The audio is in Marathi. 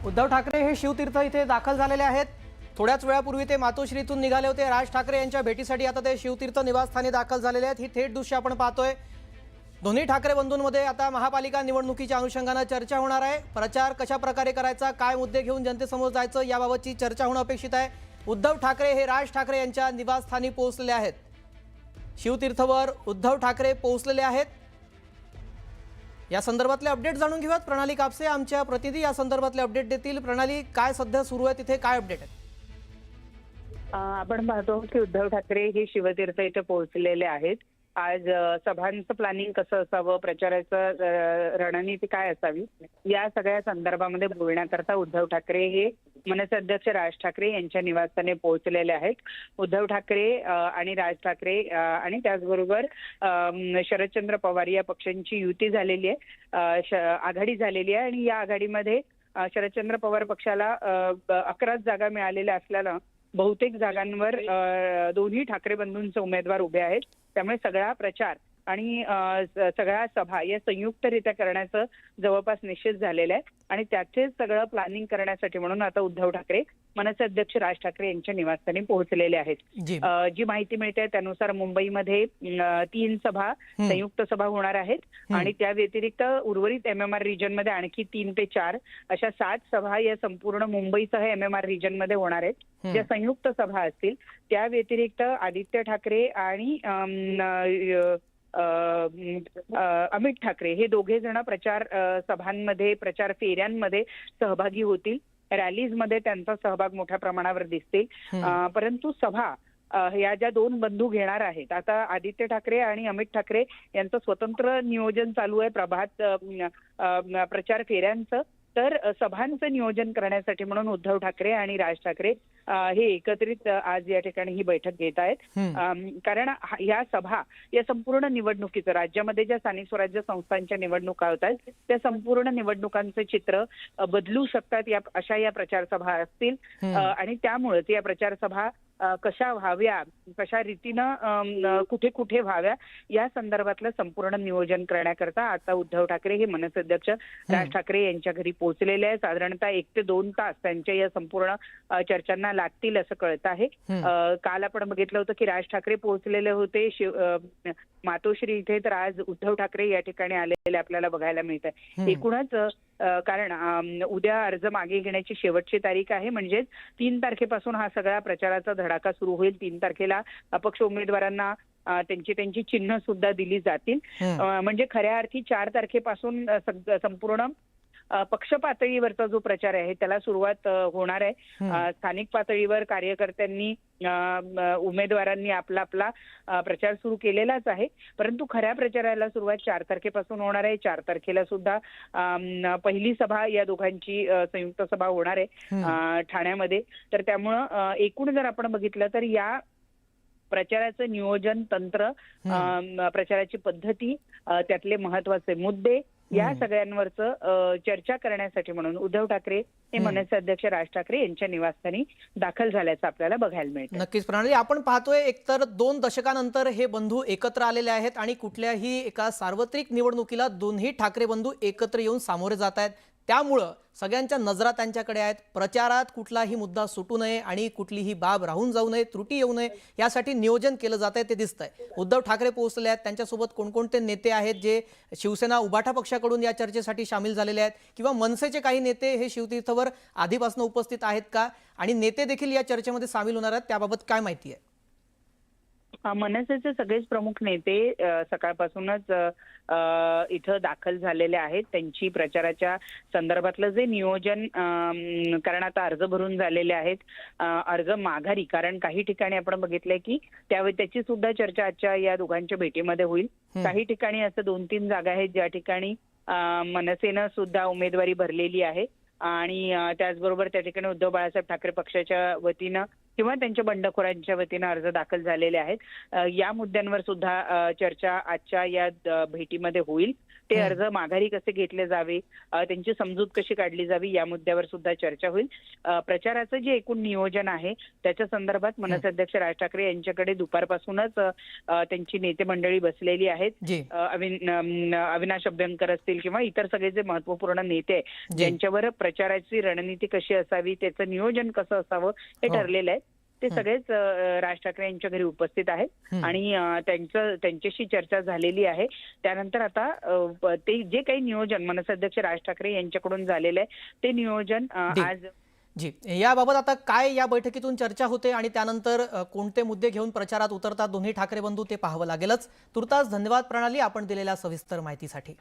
उद्धव ठाकरे हे शिवतीर्थ इथे दाखल झालेले आहेत। थोड्याच वेळापूर्वी ते मातोश्रीतून निघाले होते। राज ठाकरे यांच्या भेटीसाठी आता ते शिवतीर्थ निवासस्थानी दाखल झालेले आहेत। ही थेट दृश्य आपण पाहतोय। दोन्ही ठाकरे बंधूंमध्ये आता महापालिका निवडणुकीच्या अनुषंगाने चर्चा होणार आहे। प्रचार कशा प्रकारे करायचा, काय मुद्दे घेऊन जनतेसमोर जायचं याबाबतची चर्चा होणं अपेक्षित आहे। उद्धव ठाकरे हे राज ठाकरे यांच्या निवासस्थानी पोहोचलेले आहेत। शिवतीर्थवर उद्धव ठाकरे पोहोचलेले आहेत। या संदर्भातले अपडेट जाणून घेऊयात। प्रणाली कापसे आमच्या प्रतिनिधी या संदर्भातले अपडेट देतील। प्रणाली, काय सध्या सुरू आहे तिथे, काय अपडेट आहे? आपण पाहतो की उद्धव ठाकरे हे शिवतीर्थ इथे पोहोचलेले आहेत। आज सभांचं प्लॅनिंग कसं असावं, प्रचाराचं रणनीती काय असावी, या सगळ्या संदर्भामध्ये बोलण्याकरता उद्धव ठाकरे हे मनसे अध्यक्ष राज ठाकरे यांच्या निवासस्थानी पोहोचलेले आहेत। उद्धव ठाकरे आणि राज ठाकरे आणि त्याचबरोबर शरदचंद्र पवार या पक्षांची युती झालेली आहे, आघाडी झालेली आहे आणि या आघाडीमध्ये शरदचंद्र पवार पक्षाला 11 जागा मिळालेल्या असल्यानं बहुतेक जागांवर दोन्ही ठाकरे बंधूंचे उमेदवार उभे आहेत। त्यामुळे सगळा प्रचार आणि सगळ्या सभा या संयुक्तरित्या करण्याचं जवळपास निश्चित झालेलं आहे आणि त्याचेच सगळं प्लॅनिंग करण्यासाठी म्हणून आता उद्धव ठाकरे मनसे अध्यक्ष राज ठाकरे यांच्या निवासस्थानी पोहोचलेले आहेत। जी माहिती मिळते त्यानुसार मुंबईमध्ये 3 सभा संयुक्त सभा होणार आहेत आणि त्या व्यतिरिक्त उर्वरित MMR रिजनमध्ये आणखी 3 ते 4 अशा 7 सभा या संपूर्ण मुंबईसह MMR रिजनमध्ये होणार आहेत, ज्या संयुक्त सभा असतील। त्या व्यतिरिक्त आदित्य ठाकरे आणि अमित ठाकरे हे दोघे जण प्रचार सभांमध्ये, प्रचार फेऱ्यांमध्ये सहभागी होतील। रॅलीजमध्ये त्यांचा सहभाग मोठ्या प्रमाणावर दिसतील। परंतु सभा या ज्या 2 बंधू घेणार आहेत, आता आदित्य ठाकरे आणि अमित ठाकरे यांचं स्वतंत्र नियोजन चालू आहे प्रभात प्रचार फेऱ्यांचं, तर सभांचं नियोजन करण्यासाठी म्हणून उद्धव ठाकरे आणि राज ठाकरे हे एकत्रित आज या ठिकाणी ही बैठक घेत आहेत। कारण या सभा या संपूर्ण निवडणुकीचं, राज्यामध्ये ज्या स्थानिक स्वराज्य संस्थांच्या निवडणुका होत आहेत त्या संपूर्ण निवडणुकांचे चित्र बदलू शकतात, या अशा या प्रचार सभा असतील आणि त्यामुळेच या प्रचार सभा कशा व्हाव्या, कशा रीतीनं कुठे कुठे व्हाव्या या संदर्भातलं संपूर्ण नियोजन करण्याकरता आता उद्धव ठाकरे हे मनसे अध्यक्ष राज ठाकरे यांच्या घरी पोहोचलेले आहेत। साधारणतः 1 ते 2 तास त्यांच्या या संपूर्ण चर्चांना लागतील असं कळत आहे। काल आपण बघितलं होतं की राज ठाकरे पोहोचलेले होते मातोश्री इथे, तर आज उद्धव ठाकरे या ठिकाणी आलेले आपल्याला बघायला मिळत आहे। एकूणच कारण उद्या अर्ज मागे घेण्याची शेवटची तारीख आहे, म्हणजेच 3 तारखेपासून हा सगळा प्रचाराचा धडाका सुरू होईल। 3 तारखेला अपक्ष उमेदवारांना त्यांची चिन्ह सुद्धा दिली जातील। म्हणजे खऱ्या अर्थी 4 तारखेपासून संपूर्ण पक्ष पातळीवरचा जो प्रचार आहे त्याला सुरुवात होणार आहे। स्थानिक पातळीवर कार्यकर्त्यांनी, उमेदवारांनी आपला प्रचार सुरू केलेलाच आहे, परंतु खऱ्या प्रचाराला सुरुवात 4 तारखेपासून होणार आहे। 4 तारखेला सुद्धा पहिली सभा या दोघांची संयुक्त सभा होणार आहे ठाण्यामध्ये। तर त्यामुळं एकूण जर आपण बघितलं तर या प्रचाराचं नियोजन, तंत्र, प्रचाराची पद्धती, त्यातले महत्वाचे मुद्दे या सगळ्यांवरचं चर्चा करण्यासाठी म्हणून उद्धव ठाकरे हे मनसे अध्यक्ष राज ठाकरे यांच्या निवासस्थानी दाखल झाल्याचं आपल्याला बघायला मिळतं। नक्कीच प्रणाली, आपण पाहतोय एकतर 2 दशकानंतर हे बंधू एकत्र आलेले आहेत आणि कुठल्याही एका सार्वत्रिक निवडणुकीला दोन्ही ठाकरे बंधू एकत्र येऊन सामोरे जात आहेत। त्यामुळे सगळ्यांच्या नजरा त्यांच्याकडे आहेत। प्रचारात कुठलाही मुद्दा सुटू नये आणि कुठलीही बाब राहून जाऊ नये, त्रुटी येऊ नये यासाठी नियोजन केलं जातंय ते दिसतंय। उद्धव ठाकरे पोहोचले आहेत, त्यांच्यासोबत कोणकोणते नेते आहेत जे शिवसेना उभाटा पक्षाकडून या चर्चेसाठी सामील झालेले आहेत, किंवा मनसेचे काही नेते हे शिवतीर्थवर आधीपासून उपस्थित आहेत का, आणि नेते देखील या चर्चेमध्ये सामील होणार आहेत त्याबाबत काय माहिती आहे? मनसेचे सगळेच प्रमुख नेते सकाळपासूनच इथं दाखल झालेले आहेत। त्यांची प्रचाराच्या संदर्भातलं जे नियोजन करण्यात अर्ज भरून झालेले आहेत, अर्ज माघारी, कारण काही ठिकाणी आपण बघितलंय की त्याची सुद्धा चर्चा आजच्या या दोघांच्या भेटीमध्ये होईल। काही ठिकाणी असं 2-3 जागा आहेत ज्या ठिकाणी मनसेनं सुद्धा उमेदवारी भरलेली आहे आणि त्याचबरोबर त्या ठिकाणी उद्धव बाळासाहेब ठाकरे पक्षाच्या वतीनं किंवा त्यांच्या बंडखोरांच्या वतीनं अर्ज दाखल झालेले आहेत। या मुद्द्यांवर सुद्धा चर्चा आजच्या या भेटीमध्ये होईल। ते अर्ज माघारी कसे घेतले जावे, त्यांची समजूत कशी काढली जावी या मुद्द्यावर सुद्धा चर्चा होईल. प्रचाराचं जे एकूण नियोजन आहे त्याच्या संदर्भात मनसे अध्यक्ष राज ठाकरे यांच्याकडे दुपारपासूनच त्यांची नेते मंडळी बसलेली आहेत. जी अविनाश अभ्यंकर असतील किंवा इतर सगळे जे महत्वपूर्ण नेते आहेत ज्यांच्यावर प्रचाराची रणनीती कशी असावी, त्याचं नियोजन कसं असावं हे ठरलेलं आहे. ते सगळेच राज ठाकरे यांच्या घरी उपस्थित आहेत आणि त्यांच्याशी चर्चा झालेली आहे. त्यानंतर आता ते जे काही नियोजन मनसे अध्यक्ष राज ठाकरे यांच्याकडून झालेलं आहे ते नियोजन आज जी याबाबत आता काय या बैठकीतून चर्चा होते आणि त्यानंतर कोणते मुद्दे घेऊन प्रचारात उतरतात दोन्ही ठाकरे बंधू ते पाहावं लागेलच. तुर्तास धन्यवाद प्रणाली आपण दिलेल्या सविस्तर माहितीसाठी.